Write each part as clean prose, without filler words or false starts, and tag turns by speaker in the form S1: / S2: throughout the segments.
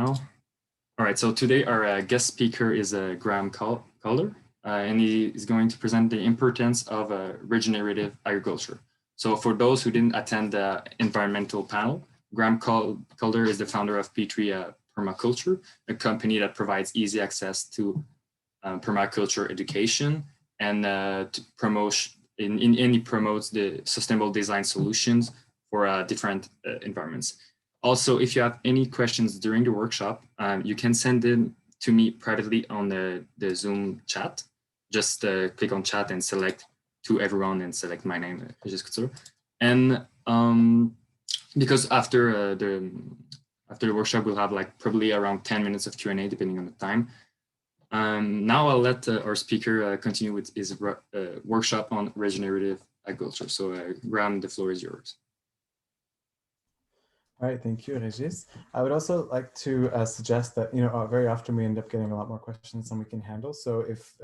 S1: All right, so today our guest speaker is Graham Calder, and he is going to present the importance of regenerative agriculture. So for those who didn't attend the environmental panel, Graham Calder is the founder of P3 Permaculture, a company that provides easy access to permaculture education and promotes the sustainable design solutions for different environments. Also, if you have any questions during the workshop, you can send them to me privately on the Zoom chat. Just click on chat and select to everyone and select my name, Régis Couture. And because after the workshop, we'll have like probably around 10 minutes of Q&A, depending on the time. Now I'll let our speaker continue with his workshop on regenerative agriculture. So Graham, the floor is yours.
S2: All right, thank you, Régis. I would also like to suggest that, very often we end up getting a lot more questions than we can handle. So if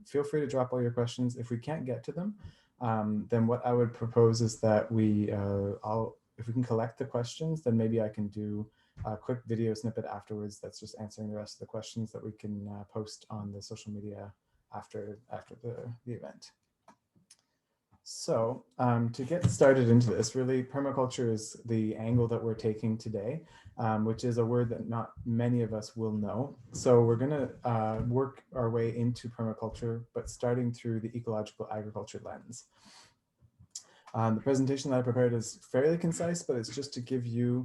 S2: feel free to drop all your questions. If we can't get to them, then what I would propose is that if we can collect the questions, then maybe I can do a quick video snippet afterwards that's just answering the rest of the questions that we can post on the social media after the event. So to get started into this, really, permaculture is the angle that we're taking today, which is a word that not many of us will know. So we're going to work our way into permaculture, but starting through the ecological agriculture lens. The presentation that I prepared is fairly concise, but it's just to give you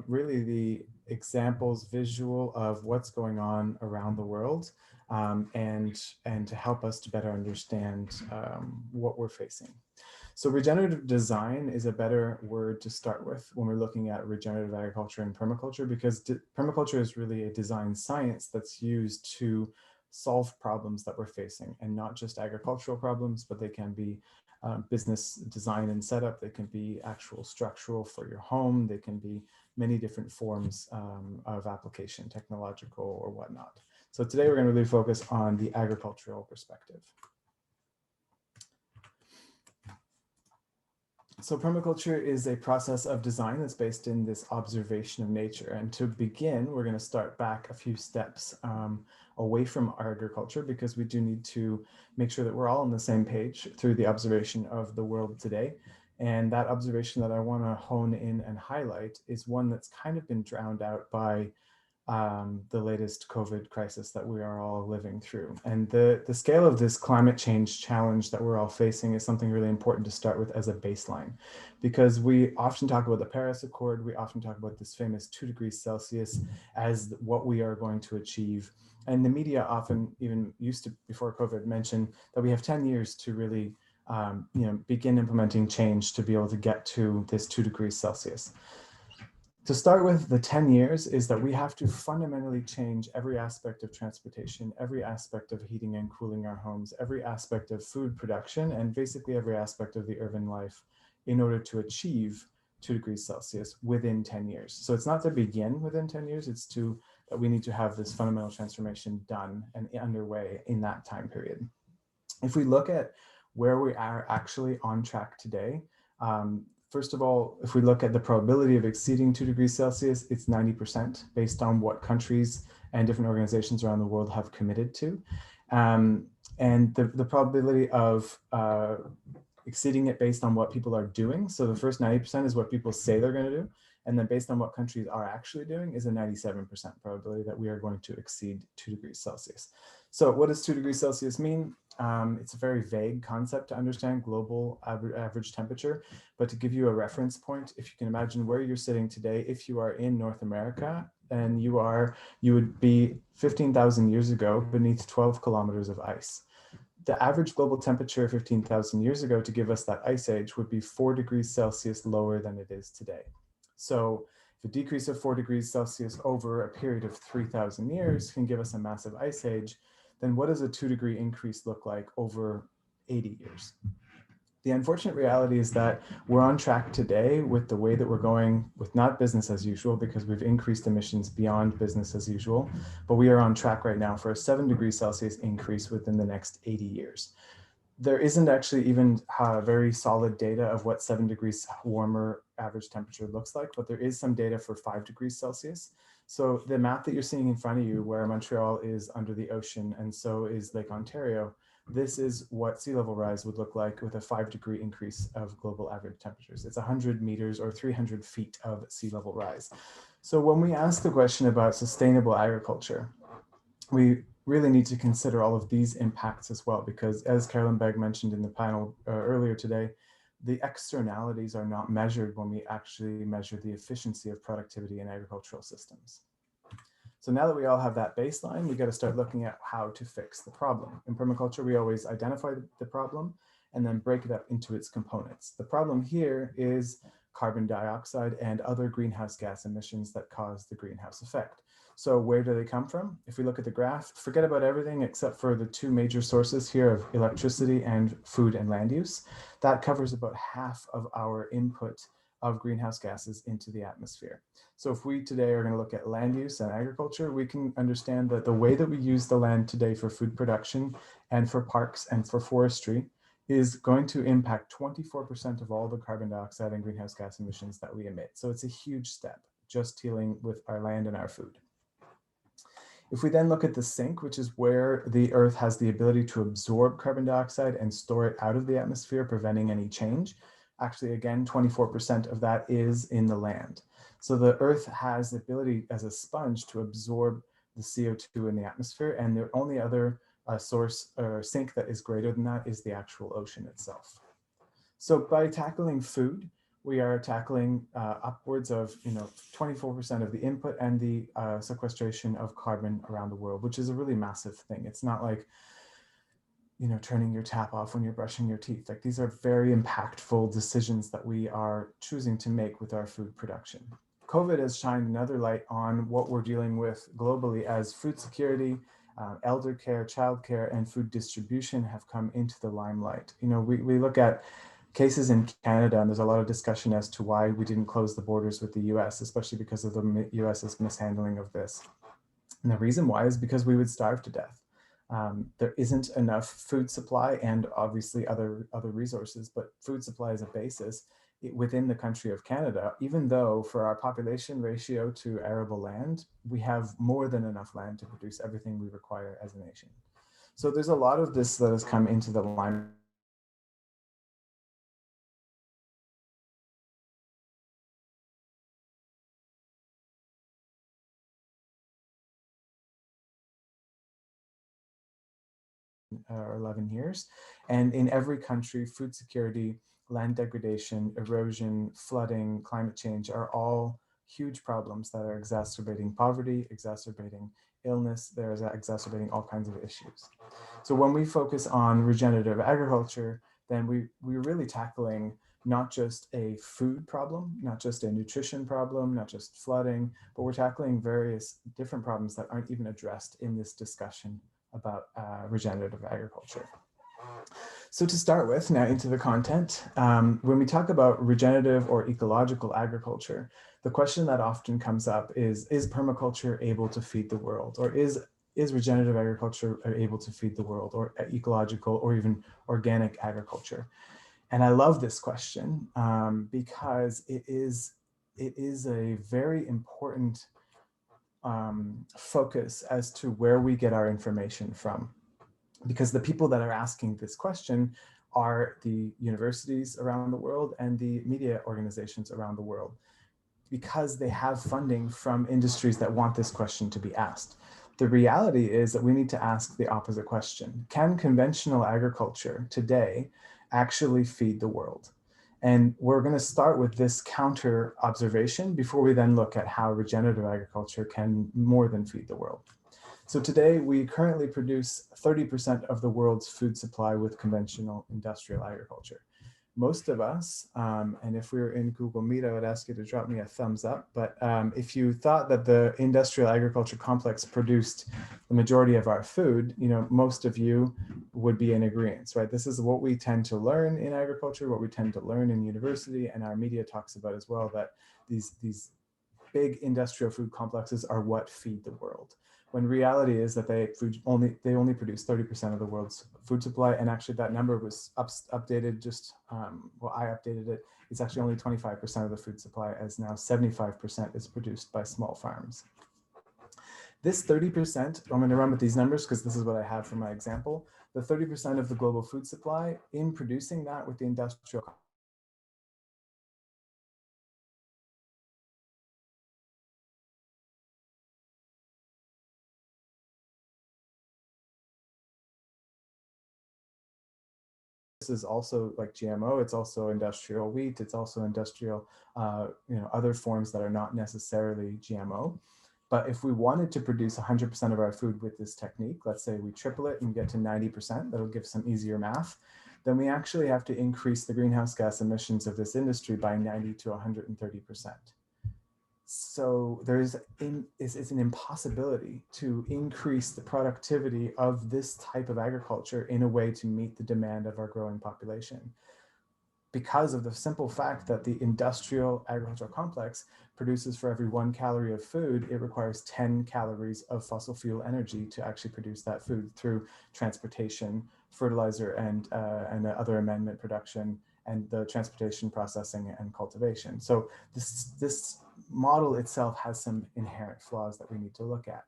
S2: really the examples visual of what's going on around the world. And to help us to better understand what we're facing. So regenerative design is a better word to start with when we're looking at regenerative agriculture and permaculture, because permaculture is really a design science that's used to solve problems that we're facing, and not just agricultural problems, but they can be business design and setup, they can be actual structural for your home, they can be many different forms of application, technological or whatnot. So today we're going to really focus on the agricultural perspective. So permaculture is a process of design that's based in this observation of nature. And to begin, we're going to start back a few steps away from agriculture, because we do need to make sure that we're all on the same page through the observation of the world today. And that observation that I want to hone in and highlight is one that's kind of been drowned out by the latest COVID crisis that we are all living through. And the scale of this climate change challenge that we're all facing is something really important to start with as a baseline, because we often talk about the Paris Accord, we often talk about this famous 2 degrees Celsius as what we are going to achieve. And the media often even used to, before COVID, mention that we have 10 years to really begin implementing change to be able to get to this 2 degrees Celsius. To start with, the 10 years is that we have to fundamentally change every aspect of transportation, every aspect of heating and cooling our homes, every aspect of food production, and basically every aspect of the urban life in order to achieve 2 degrees Celsius within 10 years. So it's not to begin within 10 years, it's that we need to have this fundamental transformation done and underway in that time period. If we look at where we are actually on track today, first of all, if we look at the probability of exceeding 2 degrees Celsius, it's 90% based on what countries and different organizations around the world have committed to. And the probability of exceeding it based on what people are doing. So the first 90% is what people say they're going to do. And then based on what countries are actually doing is a 97% probability that we are going to exceed 2 degrees Celsius. So what does 2 degrees Celsius mean? It's a very vague concept to understand, global average temperature. But to give you a reference point, if you can imagine where you're sitting today, if you are in North America, and you would be 15,000 years ago beneath 12 kilometers of ice. The average global temperature 15,000 years ago, to give us that ice age, would be 4 degrees Celsius lower than it is today. So if a decrease of 4 degrees Celsius over a period of 3,000 years can give us a massive ice age, then what does a 2 degree increase look like over 80 years? The unfortunate reality is that we're on track today with the way that we're going with not business as usual, because we've increased emissions beyond business as usual, but we are on track right now for a 7 degrees Celsius increase within the next 80 years. There isn't actually even very solid data of what 7 degrees warmer average temperature looks like, but there is some data for 5 degrees Celsius. So the map that you're seeing in front of you, where Montreal is under the ocean and so is Lake Ontario, this is what sea level rise would look like with a 5-degree increase of global average temperatures. It's 100 meters or 300 feet of sea level rise. So when we ask the question about sustainable agriculture, we really need to consider all of these impacts as well, because as Carolyn Begg mentioned in the panel earlier today, the externalities are not measured when we actually measure the efficiency of productivity in agricultural systems. So now that we all have that baseline, we got to start looking at how to fix the problem. In permaculture, we always identify the problem and then break it up into its components. The problem here is carbon dioxide and other greenhouse gas emissions that cause the greenhouse effect. So where do they come from? If we look at the graph, forget about everything except for the two major sources here of electricity and food and land use. That covers about half of our input of greenhouse gases into the atmosphere. So if we today are going to look at land use and agriculture, we can understand that the way that we use the land today for food production and for parks and for forestry is going to impact 24% of all the carbon dioxide and greenhouse gas emissions that we emit. So it's a huge step just dealing with our land and our food. If we then look at the sink, which is where the earth has the ability to absorb carbon dioxide and store it out of the atmosphere, preventing any change, actually, again, 24% of that is in the land. So the earth has the ability as a sponge to absorb the CO2 in the atmosphere, and the only other source or sink that is greater than that is the actual ocean itself. So by tackling food, we are tackling upwards of 24% of the input and the sequestration of carbon around the world, which is a really massive thing. It's not like turning your tap off when you're brushing your teeth. Like, these are very impactful decisions that we are choosing to make with our food production. COVID has shined another light on what we're dealing with globally as food security, elder care, childcare, and food distribution have come into the limelight. We look at cases in Canada, and there's a lot of discussion as to why we didn't close the borders with the US, especially because of the US's mishandling of this. And the reason why is because we would starve to death. There isn't enough food supply and obviously other resources, but food supply is a basis within the country of Canada, even though for our population ratio to arable land, we have more than enough land to produce everything we require as a nation. So there's a lot of this that has come into the line. Or 11 years. And in every country, food security, land degradation, erosion, flooding, climate change are all huge problems that are exacerbating poverty, exacerbating illness, they're exacerbating all kinds of issues. So when we focus on regenerative agriculture, then we're really tackling not just a food problem, not just a nutrition problem, not just flooding, but we're tackling various different problems that aren't even addressed in this discussion about regenerative agriculture. So to start with, now into the content, when we talk about regenerative or ecological agriculture, the question that often comes up is permaculture able to feed the world? Or is regenerative agriculture able to feed the world, or ecological or even organic agriculture? And I love this question because it is a very important focus as to where we get our information from. Because the people that are asking this question are the universities around the world and the media organizations around the world, because they have funding from industries that want this question to be asked. The reality is that we need to ask the opposite question. Can conventional agriculture today actually feed the world? And we're going to start with this counter observation before we then look at how regenerative agriculture can more than feed the world. So today, we currently produce 30% of the world's food supply with conventional industrial agriculture. Most of us, and if we were in Google Meet, I would ask you to drop me a thumbs up. But if you thought that the industrial agriculture complex produced the majority of our food, most of you would be in agreement, right? This is what we tend to learn in agriculture, what we tend to learn in university, and our media talks about as well, that these big industrial food complexes are what feed the world. When reality is that they only produce 30% of the world's food supply. And actually that number was updated just, I updated it. It's actually only 25% of the food supply, as now 75% is produced by small farms. This 30%, I'm going to run with these numbers because this is what I have for my example. The 30% of the global food supply, in producing that with the industrial is also like GMO, it's also industrial wheat, it's also industrial, other forms that are not necessarily GMO. But if we wanted to produce 100% of our food with this technique, let's say we triple it and get to 90%, that'll give some easier math, then we actually have to increase the greenhouse gas emissions of this industry by 90 to 130%. So it's an impossibility to increase the productivity of this type of agriculture in a way to meet the demand of our growing population, because of the simple fact that the industrial agricultural complex produces, for every 1 calorie of food, it requires 10 calories of fossil fuel energy to actually produce that food through transportation, fertilizer, and other amendment production, and the transportation, processing, and cultivation. So this model itself has some inherent flaws that we need to look at.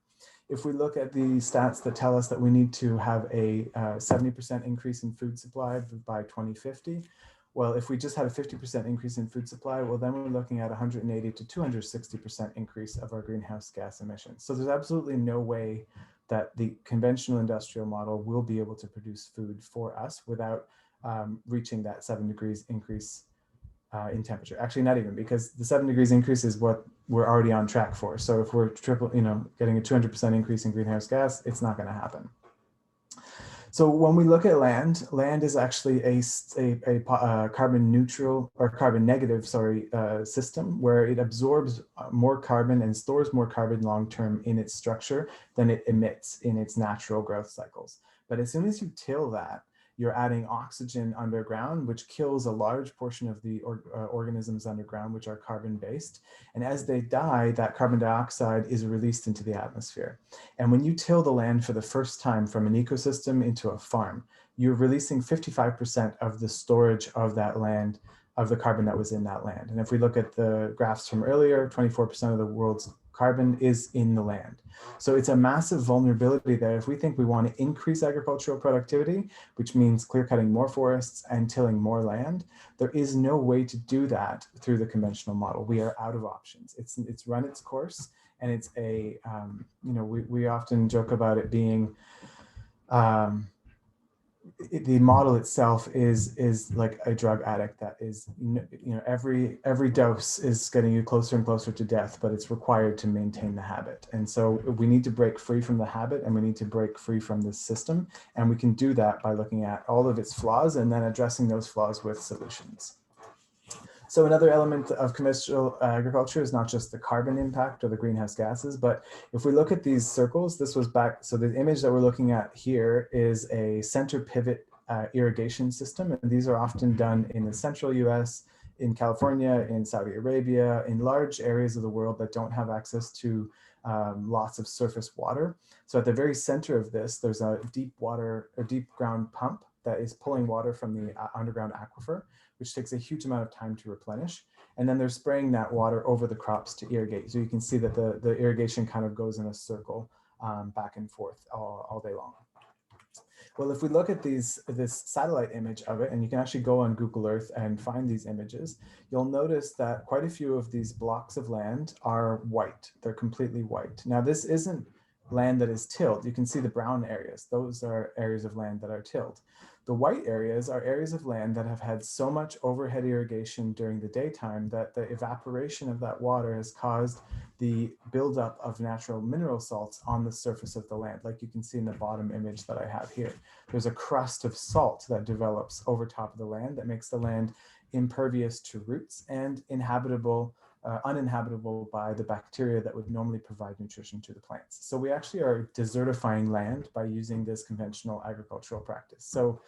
S2: If we look at the stats that tell us that we need to have a 70% increase in food supply by 2050, well, if we just had a 50% increase in food supply, well, then we're looking at 180 to 260% increase of our greenhouse gas emissions. So there's absolutely no way that the conventional industrial model will be able to produce food for us without reaching that 7 degrees increase in temperature. Actually, not even, because the 7 degrees increase is what we're already on track for. So if we're getting a 200% increase in greenhouse gas, it's not going to happen. So when we look at land is actually a carbon neutral or carbon negative, system, where it absorbs more carbon and stores more carbon long-term in its structure than it emits in its natural growth cycles. But as soon as you till that, you're adding oxygen underground, which kills a large portion of the organisms underground, which are carbon-based. And as they die, that carbon dioxide is released into the atmosphere. And when you till the land for the first time from an ecosystem into a farm, you're releasing 55% of the storage of that land, of the carbon that was in that land. And if we look at the graphs from earlier, 24% of the world's carbon is in the land. So it's a massive vulnerability there. If we think we want to increase agricultural productivity, which means clear cutting more forests and tilling more land, there is no way to do that through the conventional model. We are out of options. It's run its course, and it's we often joke about it being, the model itself is like a drug addict that is, every dose is getting you closer and closer to death, but it's required to maintain the habit. And so we need to break free from the habit, and we need to break free from this system. And we can do that by looking at all of its flaws and then addressing those flaws with solutions. So another element of conventional agriculture is not just the carbon impact or the greenhouse gases, but if we look at these circles, this was back, so the image that we're looking at here is a center pivot irrigation system. And these are often done in the central US, in California, in Saudi Arabia, in large areas of the world that don't have access to lots of surface water. So at the very center of this, there's a deep ground pump that is pulling water from the underground aquifer, which takes a huge amount of time to replenish. And then they're spraying that water over the crops to irrigate. So you can see that the irrigation kind of goes in a circle back and forth all day long. Well, if we look at this satellite image of it, and you can actually go on Google Earth and find these images, you'll notice that quite a few of these blocks of land are white. They're completely white. Now, this isn't land that is tilled. You can see the brown areas. Those are areas of land that are tilled. The white areas are areas of land that have had so much overhead irrigation during the daytime that the evaporation of that water has caused the buildup of natural mineral salts on the surface of the land, like you can see in the bottom image that I have here. There's a crust of salt that develops over top of the land that makes the land impervious to roots and uninhabitable by the bacteria that would normally provide nutrition to the plants. So we actually are desertifying land by using this conventional agricultural practice. So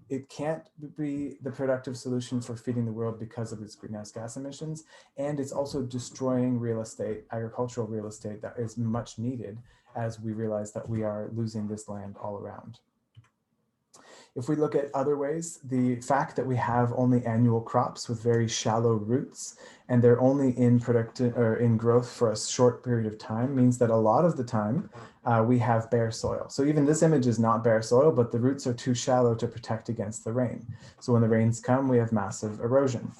S2: it can't be the productive solution for feeding the world because of its greenhouse gas emissions. And it's also destroying real estate, agricultural real estate that is much needed as we realize that we are losing this land all around. If we look at other ways, the fact that we have only annual crops with very shallow roots and they're only in productive or in growth for a short period of time means that a lot of the time we have bare soil. So even this image is not bare soil, but the roots are too shallow to protect against the rain. So when the rains come, we have massive erosion.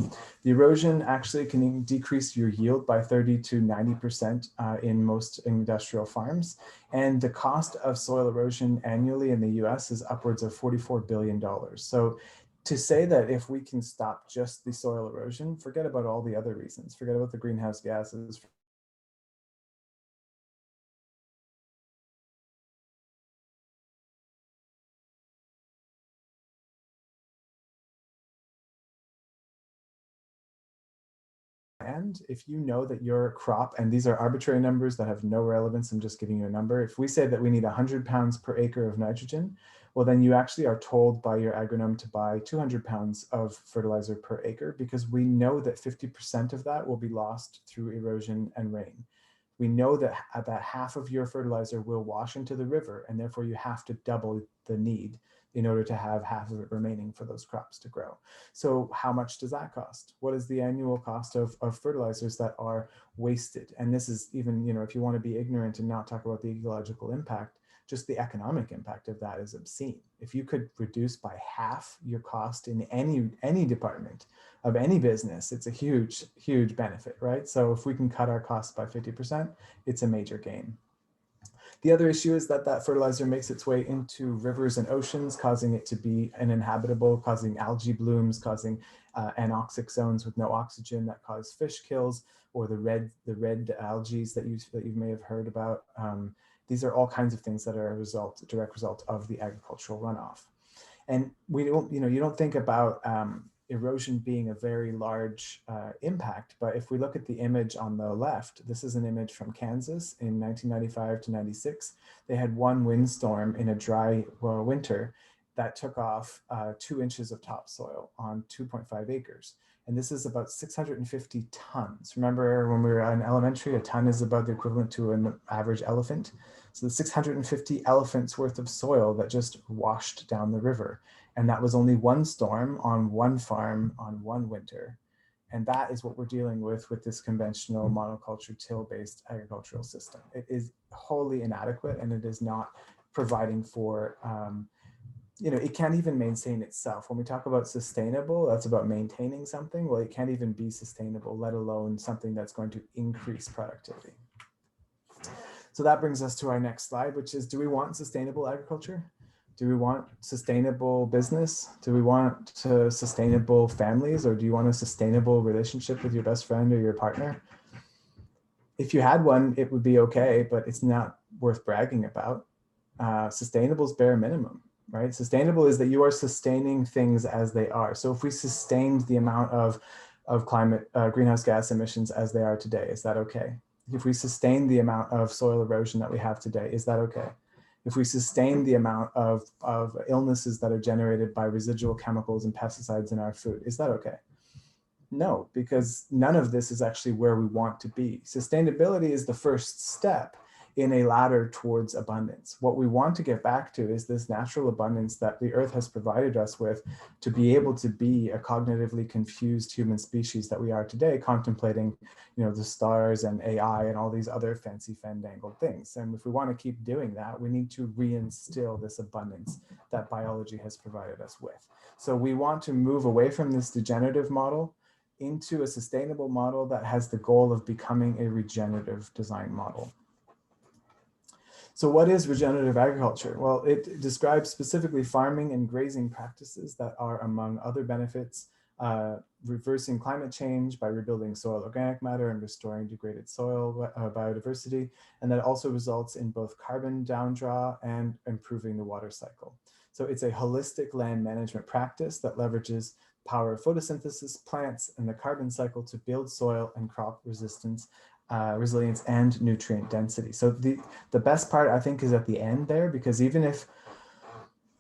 S2: The erosion actually can decrease your yield by 30 to 90% in most industrial farms. And the cost of soil erosion annually in the US is upwards of $44 billion. So to say that if we can stop just the soil erosion, forget about all the other reasons, forget about the greenhouse gases, and if you know that your crop, and these are arbitrary numbers that have no relevance, I'm just giving you a number. If we say that we need 100 pounds per acre of nitrogen, well, then you actually are told by your agronome to buy 200 pounds of fertilizer per acre, because we know that 50% of that will be lost through erosion and rain. We know that about half of your fertilizer will wash into the river, and therefore you have to double the need in order to have half of it remaining for those crops to grow. So how much does that cost? What is the annual cost of fertilizers that are wasted? And this is even, you know, if you want to be ignorant and not talk about the ecological impact, just the economic impact of that is obscene. If you could reduce by half your cost in any department of any business, it's a huge, huge benefit, right? So if we can cut our costs by 50%, it's a major gain. The other issue is that that fertilizer makes its way into rivers and oceans, causing it to be uninhabitable, causing algae blooms, causing anoxic zones with no oxygen that cause fish kills, or the red algae that you may have heard about. These are all kinds of things that are a direct result of the agricultural runoff. And we don't, you know, you don't think about erosion being a very large impact, but if we look at the image on the left, this is an image from Kansas in 1995 to 96. They had one windstorm in a dry winter that took off 2 inches of topsoil on 2.5 acres. And this is about 650 tons. Remember when we were in elementary, a ton is about the equivalent to an average elephant. So the 650 elephants worth of soil that just washed down the river. And that was only one storm on one farm on one winter. And that is what we're dealing with this conventional monoculture till-based agricultural system. It is wholly inadequate, and it is not providing for, you know, it can't even maintain itself. When we talk about sustainable, that's about maintaining something. Well, it can't even be sustainable, let alone something that's going to increase productivity. So that brings us to our next slide, which is, do we want sustainable agriculture? Do we want sustainable business? Do we want sustainable families? Or do you want a sustainable relationship with your best friend or your partner? If you had one, it would be okay, but it's not worth bragging about. Sustainable is bare minimum, right? Sustainable is that you are sustaining things as they are. So if we sustained the amount of climate greenhouse gas emissions as they are today, is that okay? If we sustain the amount of soil erosion that we have today, is that okay? If we sustain the amount of illnesses that are generated by residual chemicals and pesticides in our food, is that okay? No, because none of this is actually where we want to be. Sustainability is the first step in a ladder towards abundance. What we want to get back to is this natural abundance that the earth has provided us with to be able to be a cognitively confused human species that we are today, contemplating, you know, the stars and AI and all these other fancy fandangled things. And if we want to keep doing that, we need to reinstill this abundance that biology has provided us with. So we want to move away from this degenerative model into a sustainable model that has the goal of becoming a regenerative design model. So what is regenerative agriculture? Well, it describes specifically farming and grazing practices that are, among other benefits, reversing climate change by rebuilding soil organic matter and restoring degraded soil biodiversity. And that also results in both carbon downdraw and improving the water cycle. So it's a holistic land management practice that leverages power of photosynthesis, plants, and the carbon cycle to build soil and crop resilience and nutrient density. So the best part, I think, is at the end there, because even if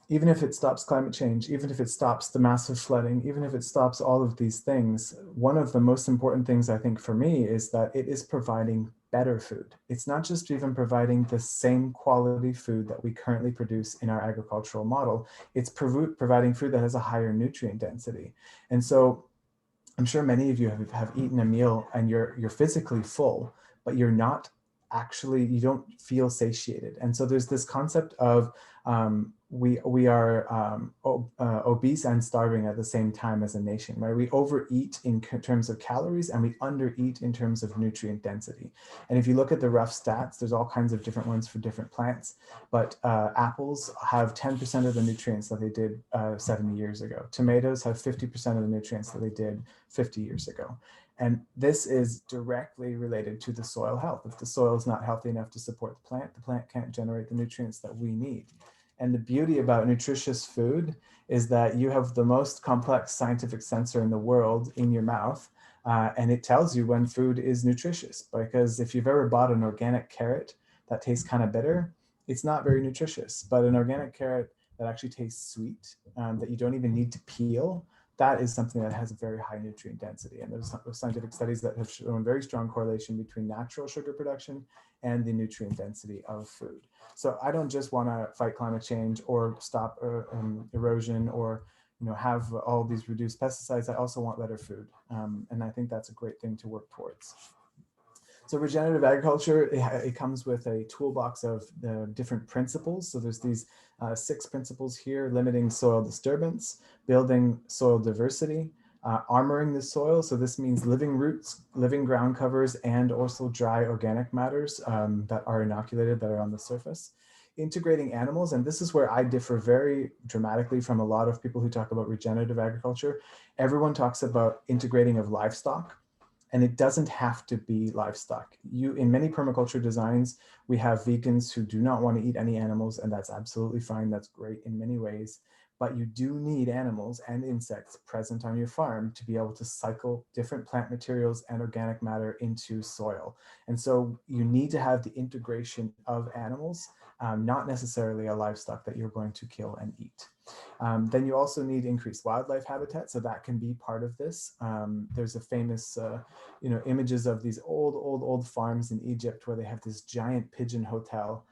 S2: it stops climate change, even if it stops the massive flooding, even if it stops all of these things, one of the most important things I think for me is that it is providing better food. It's not just even providing the same quality food that we currently produce in our agricultural model. It's providing food that has a higher nutrient density. And so I'm sure many of you have eaten a meal and you're physically full, but you're not actually, you don't feel satiated. And so there's this concept of we are obese and starving at the same time as a nation, right? We overeat in terms of calories and we undereat in terms of nutrient density. And if you look at the rough stats, there's all kinds of different ones for different plants, but apples have 10% of the nutrients that they did 70 years ago. Tomatoes have 50% of the nutrients that they did 50 years ago. And this is directly related to the soil health. If the soil is not healthy enough to support the plant can't generate the nutrients that we need. And the beauty about nutritious food is that you have the most complex scientific sensor in the world in your mouth. And it tells you when food is nutritious, because if you've ever bought an organic carrot that tastes kind of bitter, it's not very nutritious. But an organic carrot that actually tastes sweet, that you don't even need to peel, that is something that has a very high nutrient density. And there's scientific studies that have shown very strong correlation between natural sugar production and the nutrient density of food. So I don't just want to fight climate change or stop erosion or have all these reduced pesticides. I also want better food. And I think that's a great thing to work towards. So regenerative agriculture, it comes with a toolbox of the different principles. So there's these 6 principles here: limiting soil disturbance, building soil diversity, armoring the soil. So this means living roots, living ground covers, and also dry organic matters that are inoculated, that are on the surface. Integrating animals, and this is where I differ very dramatically from a lot of people who talk about regenerative agriculture. Everyone talks about integrating of livestock. And it doesn't have to be livestock. In many permaculture designs, we have vegans who do not want to eat any animals, and that's absolutely fine. That's great in many ways. But you do need animals and insects present on your farm to be able to cycle different plant materials and organic matter into soil. And so you need to have the integration of animals, not necessarily a livestock that you're going to kill and eat. Then you also need increased wildlife habitat, so that can be part of this. There's a famous, images of these old farms in Egypt where they have this giant pigeon hotel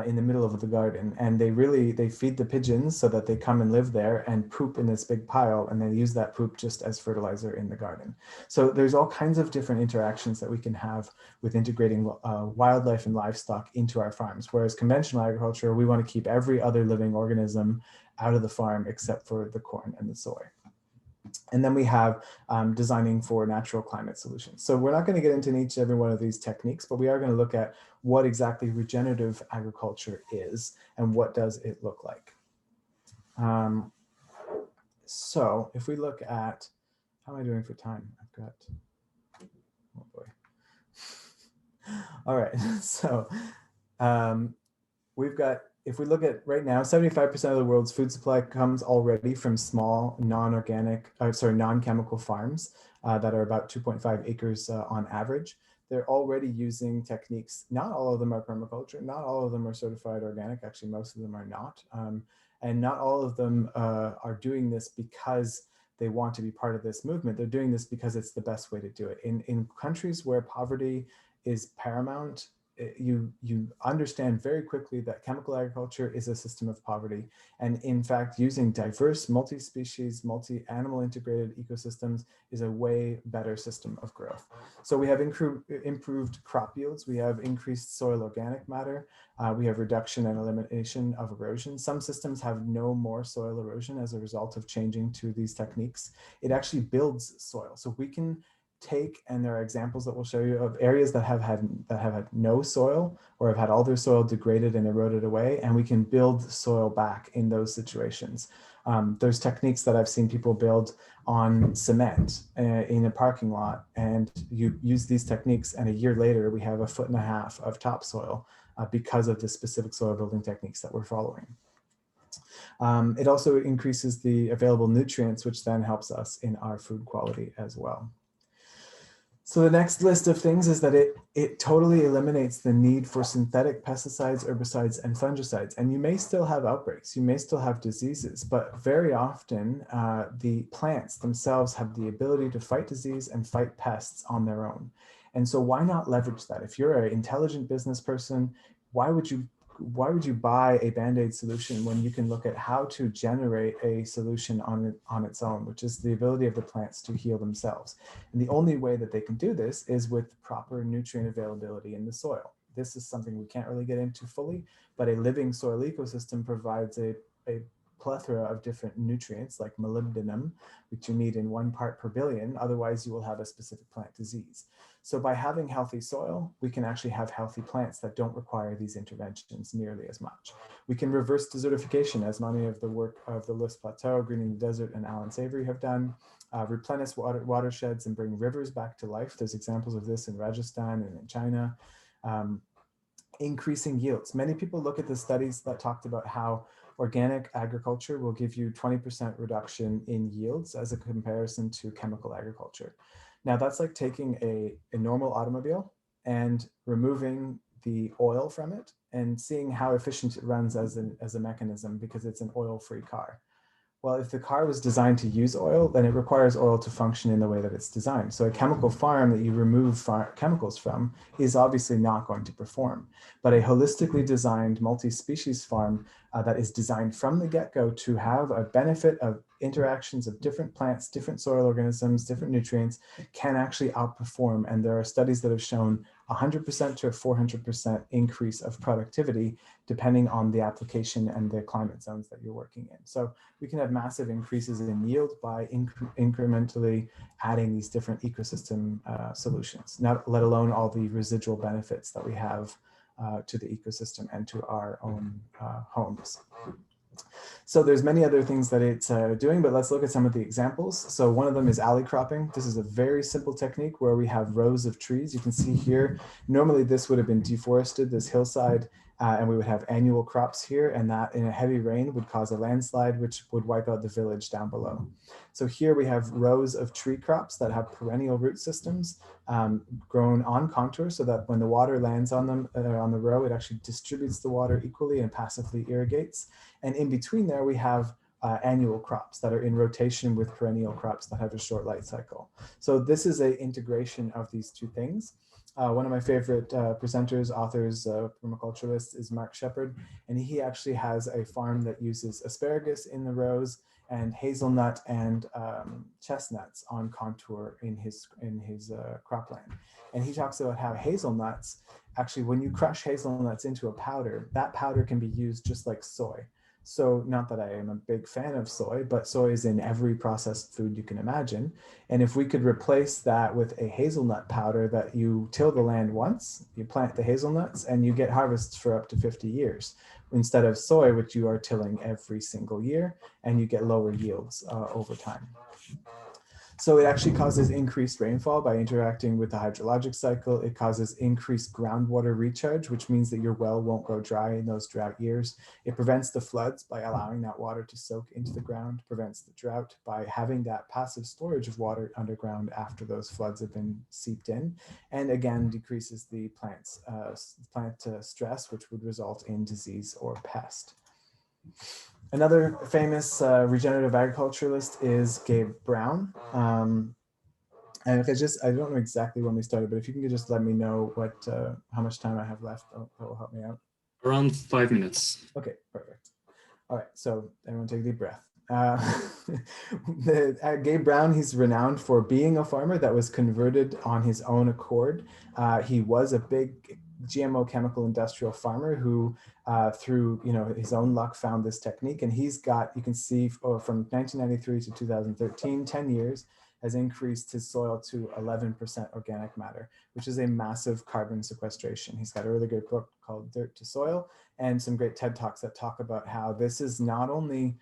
S2: in the middle of the garden, and they feed the pigeons so that they come and live there and poop in this big pile, and they use that poop just as fertilizer in the garden. So there's all kinds of different interactions that we can have with integrating wildlife and livestock into our farms. Whereas conventional agriculture, we want to keep every other living organism out of the farm except for the corn and the soy. And then we have designing for natural climate solutions. So we're not going to get into each and every one of these techniques, but we are going to look at what exactly regenerative agriculture is and what does it look like. So if we look at, how am I doing for time? I've got, oh boy. All right, so we've got, if we look at right now, 75% of the world's food supply comes already from small non-chemical farms that are about 2.5 acres on average. They're already using techniques. Not all of them are permaculture. Not all of them are certified organic. Actually, most of them are not. And not all of them are doing this because they want to be part of this movement. They're doing this because it's the best way to do it. In countries where poverty is paramount, you understand very quickly that chemical agriculture is a system of poverty. And in fact, using diverse, multi-species, multi-animal integrated ecosystems is a way better system of growth. So we have improved crop yields, we have increased soil organic matter, we have reduction and elimination of erosion. Some systems have no more soil erosion as a result of changing to these techniques. It actually builds soil. So we can take, and there are examples that we'll show you of areas that have had no soil or have had all their soil degraded and eroded away, and we can build soil back in those situations. There's techniques that I've seen people build on cement in a parking lot, and you use these techniques, and a year later we have 1.5 feet of topsoil because of the specific soil building techniques that we're following. It also increases the available nutrients, which then helps us in our food quality as well. So the next list of things is that it totally eliminates the need for synthetic pesticides, herbicides, and fungicides. And you may still have outbreaks, you may still have diseases, but very often the plants themselves have the ability to fight disease and fight pests on their own. And so why not leverage that? If you're an intelligent business person, why would you you buy a Band-Aid solution when you can look at how to generate a solution on its own, which is the ability of the plants to heal themselves. And the only way that they can do this is with proper nutrient availability in the soil. This is something we can't really get into fully, but a living soil ecosystem provides a plethora of different nutrients like molybdenum, which you need in 1 part per billion. Otherwise, you will have a specific plant disease. So by having healthy soil, we can actually have healthy plants that don't require these interventions nearly as much. We can reverse desertification, as many of the work of the List Plateau, Greening the Desert, and Alan Savory have done, replenish watersheds and bring rivers back to life. There's examples of this in Rajasthan and in China. Increasing yields. Many people look at the studies that talked about how organic agriculture will give you 20% reduction in yields as a comparison to chemical agriculture. Now that's like taking a normal automobile and removing the oil from it and seeing how efficient it runs as a mechanism because it's an oil-free car. Well, if the car was designed to use oil, then it requires oil to function in the way that it's designed. So a chemical farm that you remove chemicals from is obviously not going to perform. But a holistically designed multi-species farm that is designed from the get-go to have a benefit of interactions of different plants, different soil organisms, different nutrients can actually outperform. And there are studies that have shown 100% to a 400% increase of productivity depending on the application and the climate zones that you're working in. So we can have massive increases in yield by incrementally adding these different ecosystem solutions, not let alone all the residual benefits that we have to the ecosystem and to our own homes. So there's many other things that it's doing, but let's look at some of the examples. So one of them is alley cropping. This is a very simple technique where we have rows of trees. You can see here, normally this would have been deforested, this hillside, and we would have annual crops here, and that in a heavy rain would cause a landslide, which would wipe out the village down below. So here we have rows of tree crops that have perennial root systems grown on contour so that when the water lands on them on the row, it actually distributes the water equally and passively irrigates. And in between there, we have annual crops that are in rotation with perennial crops that have a short life cycle. So this is an integration of these two things. One of my favorite presenters, authors, permaculturalists is Mark Shepard, and he actually has a farm that uses asparagus in the rows and hazelnut and chestnuts on contour in his cropland. And he talks about how hazelnuts, actually when you crush hazelnuts into a powder, that powder can be used just like soy. So not that I am a big fan of soy, but soy is in every processed food you can imagine. And if we could replace that with a hazelnut powder that you till the land once, you plant the hazelnuts and you get harvests for up to 50 years, instead of soy, which you are tilling every single year and you get lower yields over time. So it actually causes increased rainfall by interacting with the hydrologic cycle. It causes increased groundwater recharge, which means that your well won't go dry in those drought years. It prevents the floods by allowing that water to soak into the ground, prevents the drought by having that passive storage of water underground after those floods have been seeped in, and again, decreases the plant stress, which would result in disease or pest. Another famous regenerative agriculturalist is Gabe Brown. And if I don't know exactly when we started, but if you can just let me know how much time I have left, that will help me out.
S1: Around 5 minutes.
S2: Okay, perfect. All right, so everyone take a deep breath. Gabe Brown, he's renowned for being a farmer that was converted on his own accord. He was a big GMO chemical industrial farmer who through his own luck found this technique, and he's got, you can see from 1993 to 2013, 10 years, has increased his soil to 11% organic matter, which is a massive carbon sequestration. He's got a really good book called Dirt to Soil and some great TED Talks that talk about how this is not only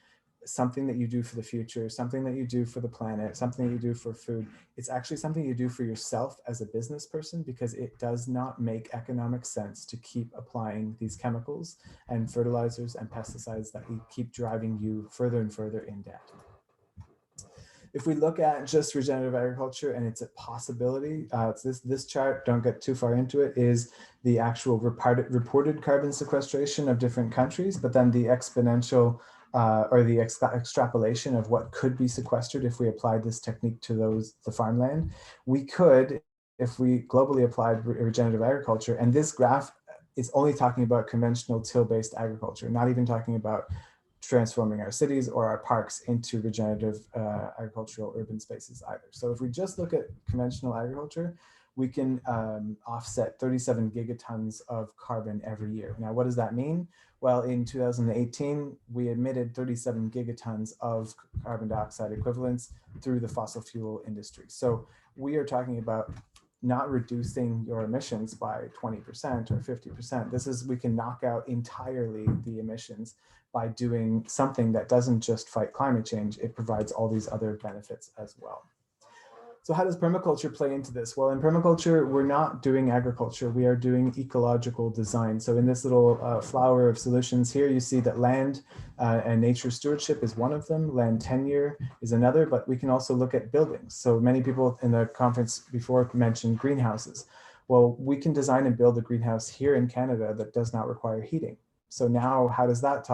S2: something that you do for the future, something that you do for the planet, something that you do for food. It's actually something you do for yourself as a business person, because it does not make economic sense to keep applying these chemicals and fertilizers and pesticides that keep driving you further and further in debt. If we look at just regenerative agriculture and it's a possibility, this chart, don't get too far into it, is the actual reported carbon sequestration of different countries, but then the exponential or the extrapolation of what could be sequestered if we applied this technique to the farmland. We could, if we globally applied regenerative agriculture, and this graph it's only talking about conventional till-based agriculture, not even talking about transforming our cities or our parks into regenerative agricultural urban spaces either. So if we just look at conventional agriculture, we can offset 37 gigatons of carbon every year. Now, what does that mean? Well, in 2018, we emitted 37 gigatons of carbon dioxide equivalents through the fossil fuel industry. So we are talking about not reducing your emissions by 20% or 50%. This is, we can knock out entirely the emissions by doing something that doesn't just fight climate change, it provides all these other benefits as well. So how does permaculture play into this? Well, in permaculture, we're not doing agriculture, we are doing ecological design. So in this little flower of solutions here, you see that land and nature stewardship is one of them, land tenure is another, but we can also look at buildings. So many people in the conference before mentioned greenhouses. Well, we can design and build a greenhouse here in Canada that does not require heating. So now how does that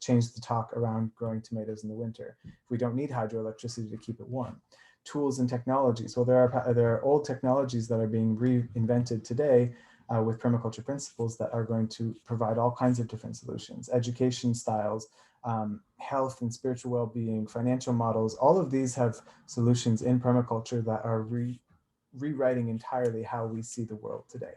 S2: change the talk around growing tomatoes in the winter? We don't need hydroelectricity to keep it warm. Tools and technologies. Well, there are old technologies that are being reinvented today with permaculture principles that are going to provide all kinds of different solutions. Education styles, health and spiritual well-being, financial models, all of these have solutions in permaculture that are rewriting entirely how we see the world today.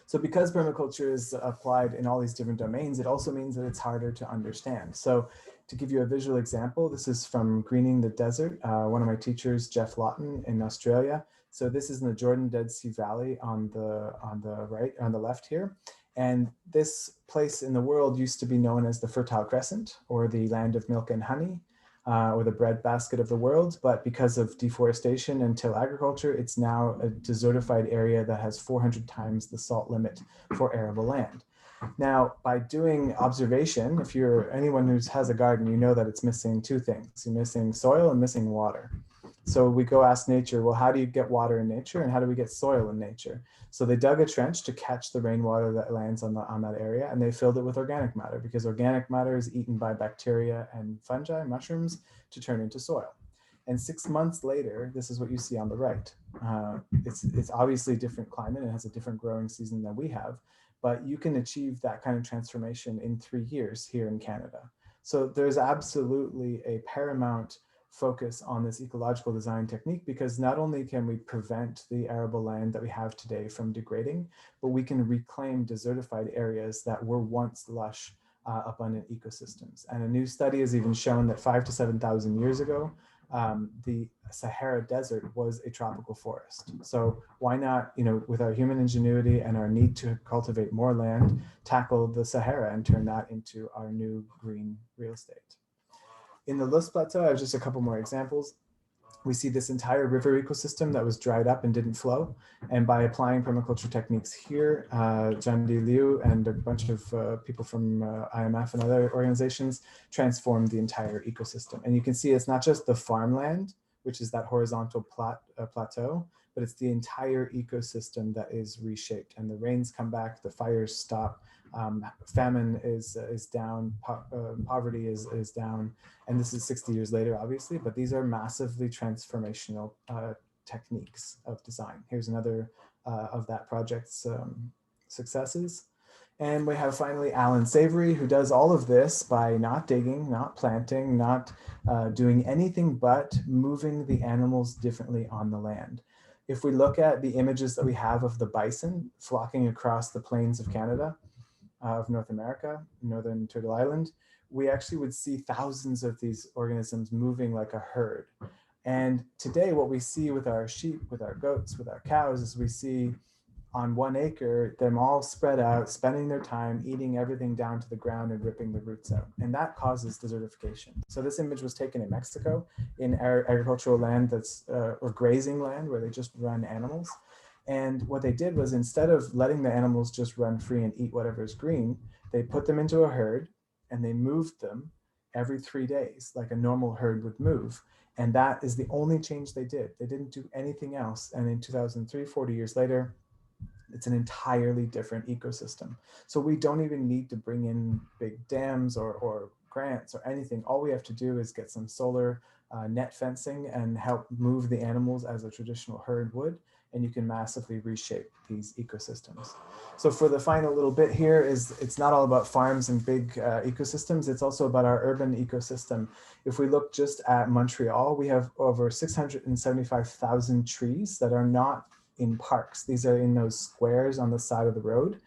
S2: So because permaculture is applied in all these different domains, it also means that it's harder to understand. So to give you a visual example, this is from Greening the Desert, one of my teachers, Jeff Lawton in Australia. So this is in the Jordan Dead Sea Valley on the left here. And this place in the world used to be known as the Fertile Crescent, or the land of milk and honey, or the breadbasket of the world. But because of deforestation and till agriculture, it's now a desertified area that has 400 times the salt limit for arable land. Now, by doing observation, if you're anyone who has a garden, you know that it's missing two things. You're missing soil and missing water. So we go ask nature, well, how do you get water in nature and how do we get soil in nature? So they dug a trench to catch the rainwater that lands on that area, and they filled it with organic matter, because organic matter is eaten by bacteria and fungi, mushrooms, to turn into soil. And 6 months later, this is what you see on the right. It's obviously a different climate, it has a different growing season than we have, but you can achieve that kind of transformation in 3 years here in Canada. So there's absolutely a paramount focus on this ecological design technique, because not only can we prevent the arable land that we have today from degrading, but we can reclaim desertified areas that were once lush, abundant ecosystems. And a new study has even shown that 5,000 to 7,000 years ago, the Sahara Desert was a tropical forest. So why not, with our human ingenuity and our need to cultivate more land, tackle the Sahara and turn that into our new green real estate? In the Luz Plateau, I have just a couple more examples. We see this entire river ecosystem that was dried up and didn't flow. And by applying permaculture techniques here, Jandi Liu and a bunch of people from IMF and other organizations transformed the entire ecosystem. And you can see it's not just the farmland, which is that horizontal plateau, but it's the entire ecosystem that is reshaped. And the rains come back, the fires stop, famine is down, poverty is down, and this is 60 years later, obviously, but these are massively transformational techniques of design. Here's another of that project's successes. And we have finally Alan Savory, who does all of this by not digging, not planting, not doing anything but moving the animals differently on the land. If we look at the images that we have of the bison flocking across the plains of Canada, of North America, Northern Turtle Island, we actually would see thousands of these organisms moving like a herd. And today what we see with our sheep, with our goats, with our cows, is we see on 1 acre, them all spread out, spending their time eating everything down to the ground and ripping the roots out. And that causes desertification. So this image was taken in Mexico, in agricultural land that's, or grazing land, where they just run animals. And what they did was, instead of letting the animals just run free and eat whatever's green, they put them into a herd and they moved them every 3 days, like a normal herd would move. And that is the only change they did. They didn't do anything else. And in 2003, 40 years later, it's an entirely different ecosystem. So we don't even need to bring in big dams or grants or anything. All we have to do is get some solar net fencing and help move the animals as a traditional herd would. and you can massively reshape these ecosystems. So for the final little bit here is it's not all about farms and big ecosystems, it's also about our urban ecosystem. If we look just at Montreal, we have over 675,000 trees that are not in parks. These are in those squares on the side of the road.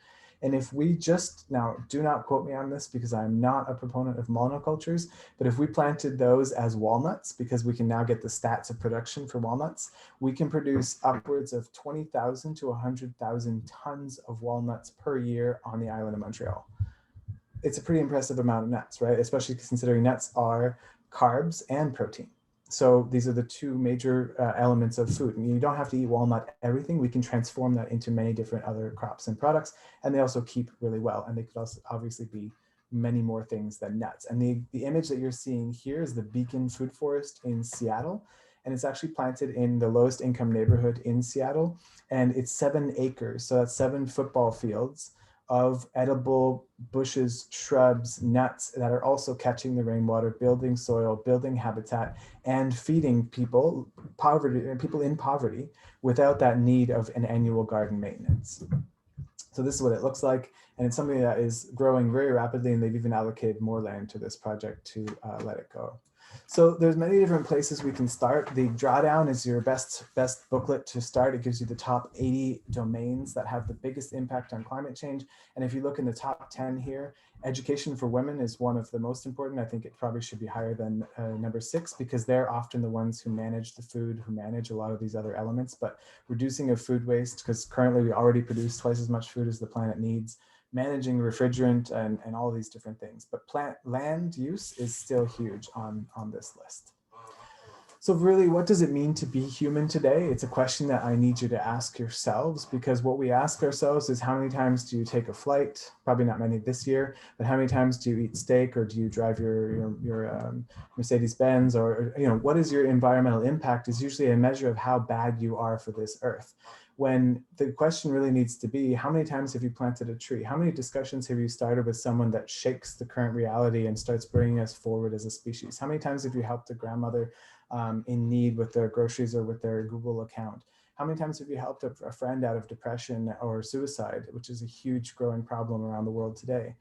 S2: And if we just, now do not quote me on this because I'm not a proponent of monocultures, but if we planted those as walnuts, because we can now get the stats of production for walnuts, we can produce upwards of 20,000 to 100,000 tons of walnuts per year on the island of Montreal. It's a pretty impressive amount of nuts, right? Especially considering nuts are carbs and protein. So these are the two major elements of food. And you don't have to eat walnut everything. We can transform that into many different other crops and products. And they also keep really well. And they could also obviously be many more things than nuts. And the image that you're seeing here is the Beacon Food Forest in Seattle. And it's actually planted in the lowest income neighborhood in Seattle. And it's 7 acres. So that's 7 football fields of edible bushes, shrubs, nuts that are also catching the rainwater, building soil, building habitat, and feeding people in poverty without that need of an annual garden maintenance. So this is what it looks like. And it's something that is growing very rapidly, and they've even allocated more land to this project to let it go. So there's many different places we can start. The DRAWDOWN is your best booklet to start. It gives you the top 80 domains that have the biggest impact on climate change. And if you look in the top 10 here, education for women is one of the most important. I think it probably should be higher than number 6, because they're often the ones who manage the food, who manage a lot of these other elements. But reducing of food waste, because currently we already produce twice as much food as the planet needs, managing refrigerant and all these different things. But land use is still huge on this list. So really, what does it mean to be human today? It's a question that I need you to ask yourselves, because what we ask ourselves is, how many times do you take a flight? Probably not many this year, but how many times do you eat steak, or do you drive your Mercedes-Benz, or what is your environmental impact is usually a measure of how bad you are for this earth. When the question really needs to be, how many times have you planted a tree? How many discussions have you started with someone that shakes the current reality and starts bringing us forward as a species? How many times have you helped a grandmother in need with their groceries or with their Google account? How many times have you helped a friend out of depression or suicide, which is a huge growing problem around the world today?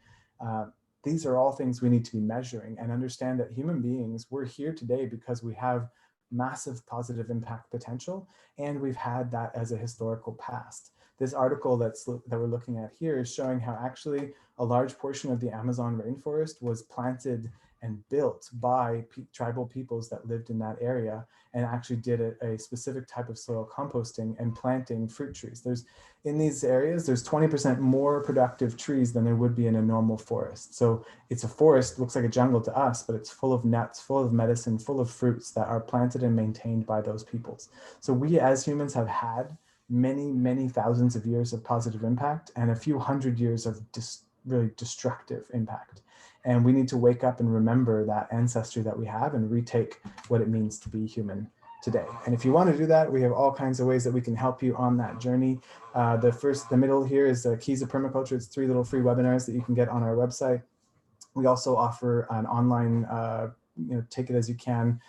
S2: These are all things we need to be measuring, and understand that human beings, we're here today because we have massive positive impact potential, and we've had that as a historical past. This article that we're looking at here is showing how actually a large portion of the Amazon rainforest was planted and built by tribal peoples that lived in that area, and actually did a specific type of soil composting and planting fruit trees. In these areas, there's 20% more productive trees than there would be in a normal forest. So it's a forest, looks like a jungle to us, but it's full of nuts, full of medicine, full of fruits that are planted and maintained by those peoples. So we as humans have had many, many thousands of years of positive impact and a few hundred years of really destructive impact. And we need to wake up and remember that ancestry that we have and retake what it means to be human today. And if you want to do that, we have all kinds of ways that we can help you on that journey. The middle here is the Keys of Permaculture. It's 3 little free webinars that you can get on our website. We also offer an online, take it as you can,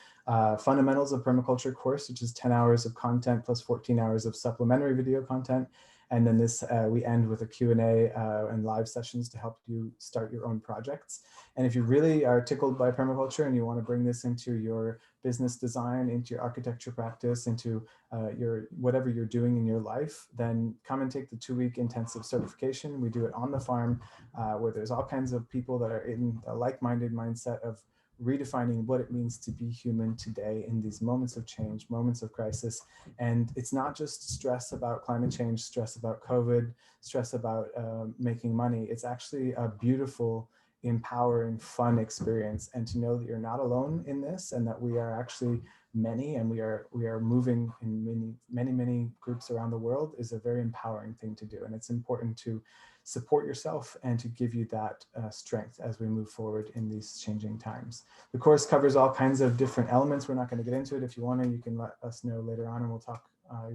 S2: Fundamentals of Permaculture course, which is 10 hours of content plus 14 hours of supplementary video content. And then we end with a Q&A and live sessions to help you start your own projects. And if you really are tickled by permaculture and you want to bring this into your business design, into your architecture practice, into whatever you're doing in your life, then come and take the 2-week intensive certification. We do it on the farm where there's all kinds of people that are in a like-minded mindset of redefining what it means to be human today in these moments of change, moments of crisis. And it's not just stress about climate change, stress about COVID, stress about making money. It's actually a beautiful, empowering, fun experience. And to know that you're not alone in this, and that we are actually many, and we are moving in many groups around the world, is a very empowering thing to do. And it's important to support yourself and to give you that strength as we move forward in these changing times. The course covers all kinds of different elements. We're not going to get into it. If you want to, you can let us know later on, and we'll talk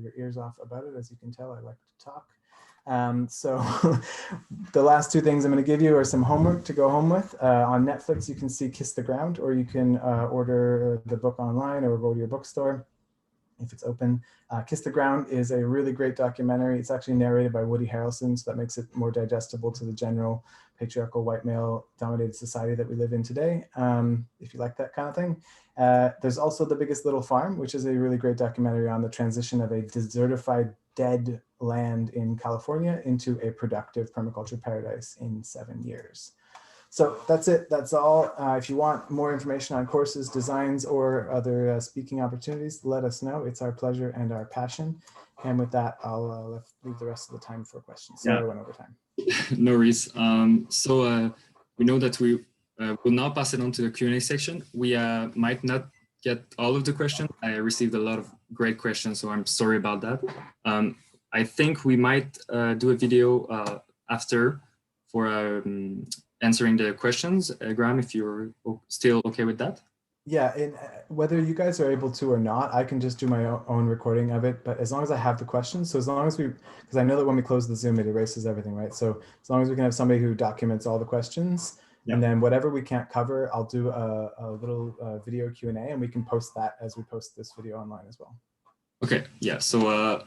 S2: your ears off about it. As you can tell, I like to talk. So the last 2 things I'm going to give you are some homework to go home with. On Netflix, you can see Kiss the Ground, or you can order the book online or go to your bookstore. if it's open. Kiss the Ground is a really great documentary. It's actually narrated by Woody Harrelson, so that makes it more digestible to the general patriarchal white male dominated society that we live in today, if you like that kind of thing. There's also The Biggest Little Farm, which is a really great documentary on the transition of a desertified dead land in California into a productive permaculture paradise in 7 years. So that's it. That's all. If you want more information on courses, designs, or other speaking opportunities, let us know. It's our pleasure and our passion. And with that, I'll leave the rest of the time for questions. Sorry, I went over time.
S1: No worries. We know that we will now pass it on to the Q&A section. We might not get all of the questions. I received a lot of great questions, so I'm sorry about that. I think we might do a video after for answering the questions. Graham, if you're still okay with that.
S2: Yeah, and whether you guys are able to or not, I can just do my own recording of it. But as long as I have the questions, so as long as because I know that when we close the Zoom, it erases everything, right? So as long as we can have somebody who documents all the questions, and then whatever we can't cover, I'll do a little video Q&A, and we can post that as we post this video online as well.
S1: Okay, yeah. So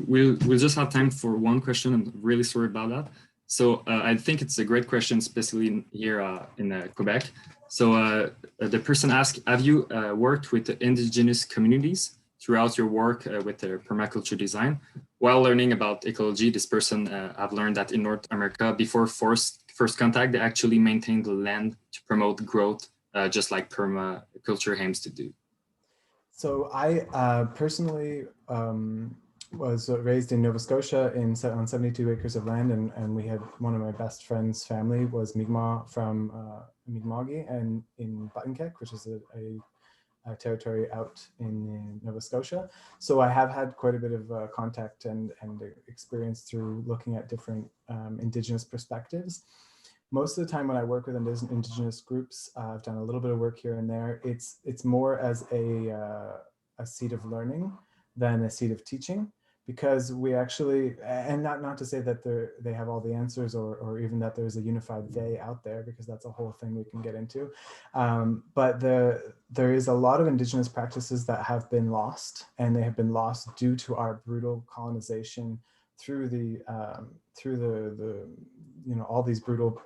S1: we'll just have time for one question. I'm really sorry about that. So I think it's a great question, especially here in Quebec. So the person asked, have you worked with the indigenous communities throughout your work with the permaculture design? While learning about ecology, this person have learned that in North America, before first contact, they actually maintain the land to promote growth, just like permaculture aims to do.
S2: So I personally was raised in Nova Scotia on 72 acres of land, and we had one of my best friends' family was Mi'kmaq from Mi'kma'ki and in Buttonkeck, which is a territory out in Nova Scotia. So I have had quite a bit of contact and experience through looking at different Indigenous perspectives. Most of the time when I work with Indigenous groups, I've done a little bit of work here and there. It's more as a seat of learning than a seat of teaching, because we actually, and not to say that they have all the answers or even that there's a unified they out there, because that's a whole thing we can get into. But there is a lot of Indigenous practices that have been lost, and they have been lost due to our brutal colonization through the all these brutal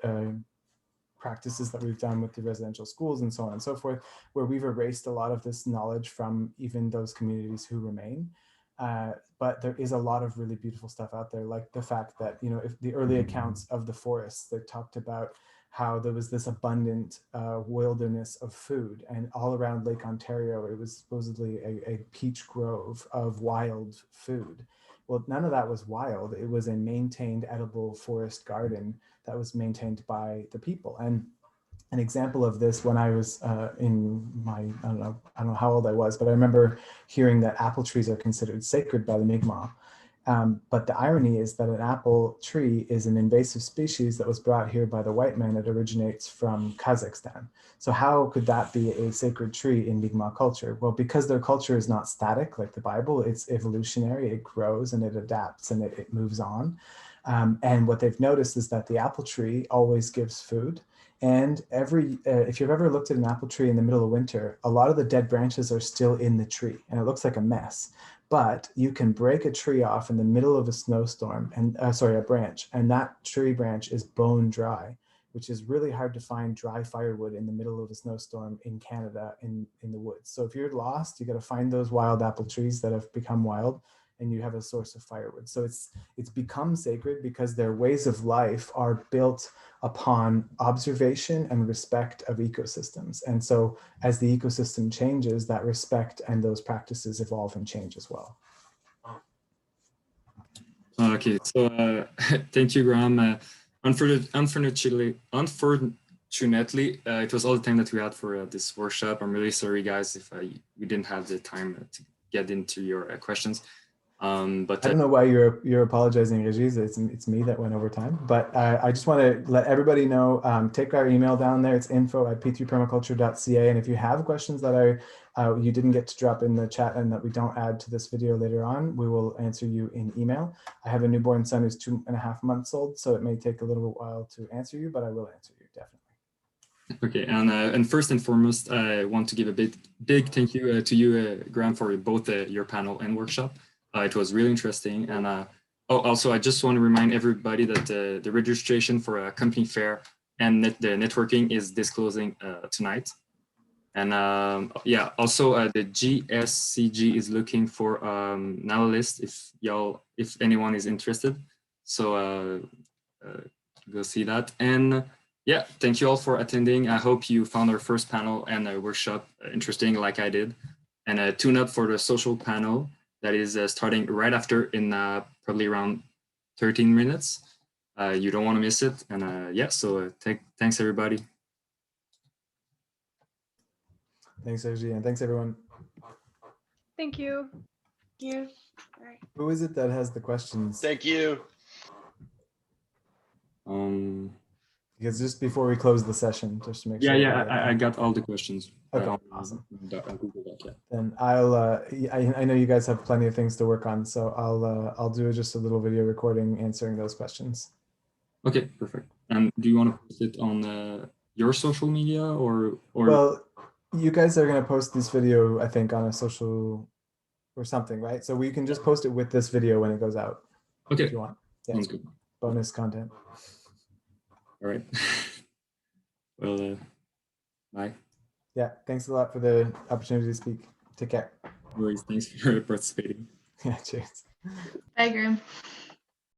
S2: practices that we've done with the residential schools and so on and so forth, where we've erased a lot of this knowledge from even those communities who remain. But there is a lot of really beautiful stuff out there, like the fact that, if the early accounts of the forests, they talked about how there was this abundant wilderness of food, and all around Lake Ontario, it was supposedly a peach grove of wild food. Well, none of that was wild. It was a maintained edible forest garden that was maintained by the people. And an example of this, when I was in my, I don't know how old I was, but I remember hearing that apple trees are considered sacred by the Mi'kmaq. But the irony is that an apple tree is an invasive species that was brought here by the white man. It originates from Kazakhstan. So how could that be a sacred tree in Mi'kmaq culture? Well, because their culture is not static like the Bible, it's evolutionary, it grows and it adapts and it moves on. And what they've noticed is that the apple tree always gives food. And if you've ever looked at an apple tree in the middle of winter, a lot of the dead branches are still in the tree and it looks like a mess. But you can break a tree off in the middle of a snowstorm and a branch, and that tree branch is bone dry, which is really hard to find dry firewood in the middle of a snowstorm in Canada in the woods. So if you're lost, you got to find those wild apple trees that have become wild, and you have a source of firewood. So it's become sacred because their ways of life are built upon observation and respect of ecosystems. And so as the ecosystem changes, that respect and those practices evolve and change as well.
S1: Okay, so thank you, Graham. Unfortunately, it was all the time that we had for this workshop. I'm really sorry, guys, if we didn't have the time to get into your questions. But
S2: I don't know why you're apologizing, Regis. It's me that went over time. But I just want to let everybody know, take our email down there. It's info@p3permaculture.ca. And if you have questions that you didn't get to drop in the chat and that we don't add to this video later on, we will answer you in email. I have a newborn son who's 2.5 months old, so it may take a little while to answer you, but I will answer you, definitely.
S1: Okay, and first and foremost, I want to give a big thank you to you, Graham, for both your panel and workshop. It was really interesting. And also, I just want to remind everybody that the registration for a company fair and the networking is disclosing tonight. And yeah, also the JSEC is looking for an analyst if anyone is interested. So go see that. And yeah, thank you all for attending. I hope you found our first panel and workshop interesting like I did. And tune up for the social panel that is starting right after in probably around 13 minutes. You don't want to miss it. And yeah, so thanks everybody.
S2: Thanks, Sergi, and thanks everyone.
S3: Thank you. Thank you. All right.
S2: Who is it that has the questions?
S4: Thank you.
S2: Because just before we close the session, just to make sure.
S1: Yeah, I got all the questions.
S2: Okay, awesome.
S1: On Google Doc, yeah.
S2: Then I'll. I know you guys have plenty of things to work on, so I'll do just a little video recording answering those questions.
S1: Okay, perfect. And do you want to post it on your social media or?
S2: Well, you guys are going to post this video, I think, on a social or something, right? So we can just post it with this video when it goes out.
S1: Okay,
S2: if you want. Yeah.
S1: Sounds good.
S2: Bonus content.
S1: All right. Well, bye.
S2: Yeah, thanks a lot for the opportunity to speak. Take care.
S1: No worries. Thanks for participating.
S2: Yeah, cheers.
S3: Bye, Graham.